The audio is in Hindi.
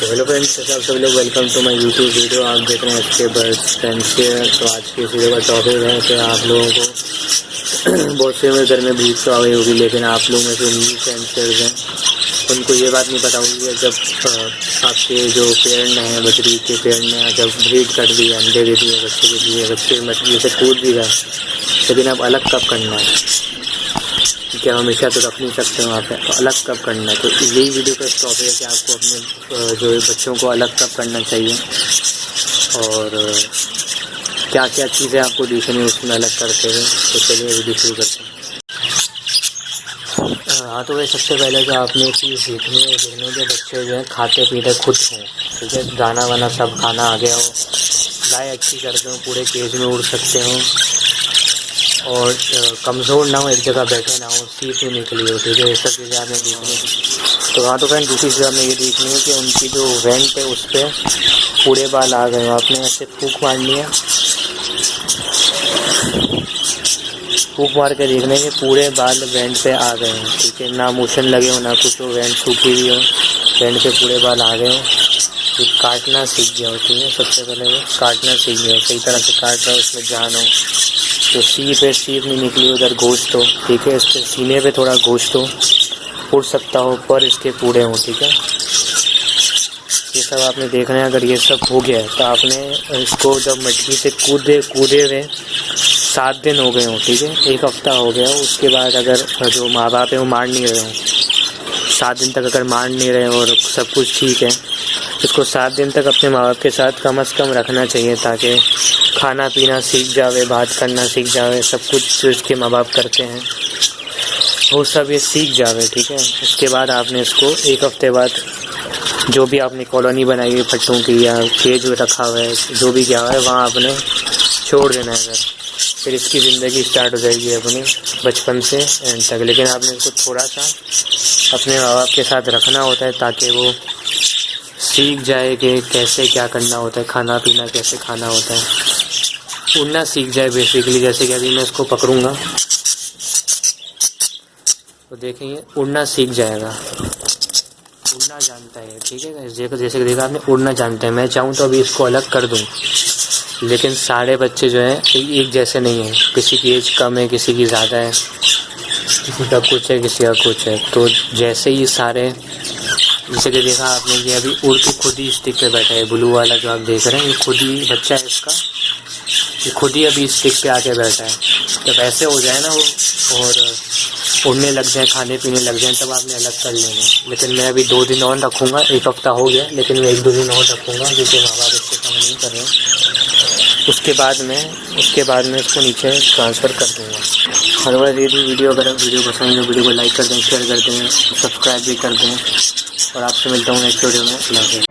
हेलो फ्रेंड्स, कैसे आप सभी लोग। Welcome to my YouTube video. आप देख रहे हैं एसके बर्ड्स फैंसियर। तो आज की इस वीडियो का टॉपिक है कि आप लोगों को बहुत से में घर में ब्रीड तो आ गई होगी, लेकिन आप लोग में जो न्यू फैंसियर्स हैं उनको ये बात नहीं पता होगी कि जब आपके जो पेरेंट हैं, बकरी के पेरेंट ने जब ब्रीड कर दी, अंडे दे दिए, बच्चे दे दिए, बच्चे मछली से कूद भी गए, लेकिन अब अलग कब करना है, क्या हमेशा तो रख नहीं सकते वहाँ पे, तो अलग कब करना है। तो यही वीडियो का टॉपिक है कि आपको अपने जो बच्चों को अलग कब करना चाहिए और क्या क्या चीज़ें आपको देखनी है उसमें अलग करते हुए। तो चलिए वीडियो शुरू करते हैं। हाँ, तो वह सबसे पहले तो आपने एक चीज़ देखनी है कि बच्चे जो है खाते पीते खुद हों, ठीक है। दाना वाना सब खाना आ गया हो, गाय अच्छी करते हो, पूरे केज में उड़ सकते हो और कमज़ोर ना हो, एक जगह बैठे ना हो, सीट में निकली हो, ठीक है। ये सब चीज़ें आपने देखनी है। तो हाँ, तो फ्रेंड दूसरी चीज़ आपने ये देखनी है कि उनकी जो वेंट है उस पर पूरे बाल आ गए हो। आपने ऐसे फूंक मारनी है, फूंक मार के देखना है कि पूरे बाल वेंट पे आ गए हैं, ठीक है। ना मोशन लगे हो, ना कुछ हो, वेंट सूखी हुई हो, वेंट पे पूरे बाल आ गए हो। फिर काटना सीख गया हो, ठीक है। सबसे पहले वो काटना सीख गया हो, सही तरह से काट रहा हो, उसमें जान हो। तो सीप नहीं निकली, उधर गोश्त हो, ठीक है। इसके सीने पे थोड़ा गोश्त हो, उड़ सकता हो, पर इसके पूरे हो, ठीक है। ये सब आपने देखना है। अगर ये सब हो गया है तो आपने इसको जब मटकी से कूदे हुए 7 दिन हो गए हो, ठीक है, 1 हफ्ता हो गया हो, उसके बाद अगर जो माँ बाप है वो मार नहीं रहे हो, 7 दिन तक अगर मार नहीं रहे और सब कुछ ठीक है, इसको 7 दिन तक अपने माँ बाप के साथ कम से कम रखना चाहिए, ताकि खाना पीना सीख जावे, बात करना सीख जावे, सब कुछ जो इसके माँ बाप करते हैं वो सब ये सीख जावे, ठीक है। उसके बाद आपने इसको 1 हफ्ते बाद जो भी आपने कॉलोनी बनाई है फट्टों की या केज में रखा हुआ है, जो भी क्या है वहाँ आपने छोड़ देना है। फिर इसकी ज़िंदगी स्टार्ट हो जाएगी अपनी बचपन से एंड तक। लेकिन आपने इसको थोड़ा सा अपने माँ बाप के साथ रखना होता है ताकि वो सीख जाए कि कैसे क्या करना होता है, खाना पीना कैसे खाना होता है, उड़ना सीख जाए बेसिकली। जैसे कि अभी मैं इसको पकड़ूंगा तो देखेंगे उड़ना सीख जाएगा, उड़ना जानता है, ठीक है। जैसे कि देखा आपने, उड़ना जानता है। मैं चाहूँ तो अभी इसको अलग कर दूँ, लेकिन सारे बच्चे जो हैं एक जैसे नहीं हैं, किसी की एज कम है, किसी की ज़्यादा है, किसी का कुछ है, किसी का कुछ है। तो जैसे ही सारे, जैसे कि देखा आपने ये अभी उड़ के खुद ही स्टिक पे बैठा है, ब्लू वाला जो आप देख रहे हैं, ये खुद ही बच्चा है इसका, ये खुद ही अभी स्टिक पे आके बैठा है। जब ऐसे हो जाए ना वो और उड़ने लग जाए, खाने पीने लग जाए, तब आपने अलग कर लेना है। लेकिन मैं अभी 2 दिन और रखूँगा, 1 हफ्ता हो गया, लेकिन मैं 1-2 दिन और रखूँगा क्योंकि माँ बाप इससे कम नहीं कर रहे हैं। उसके बाद में इसको नीचे ट्रांसफ़र कर दूँगा। हर बार ये भी वीडियो, अगर वीडियो पसंद है वीडियो को लाइक कर दें, शेयर कर दें, सब्सक्राइब भी कर दें और आपसे मिलता हूँ नेक्स्ट वीडियो में।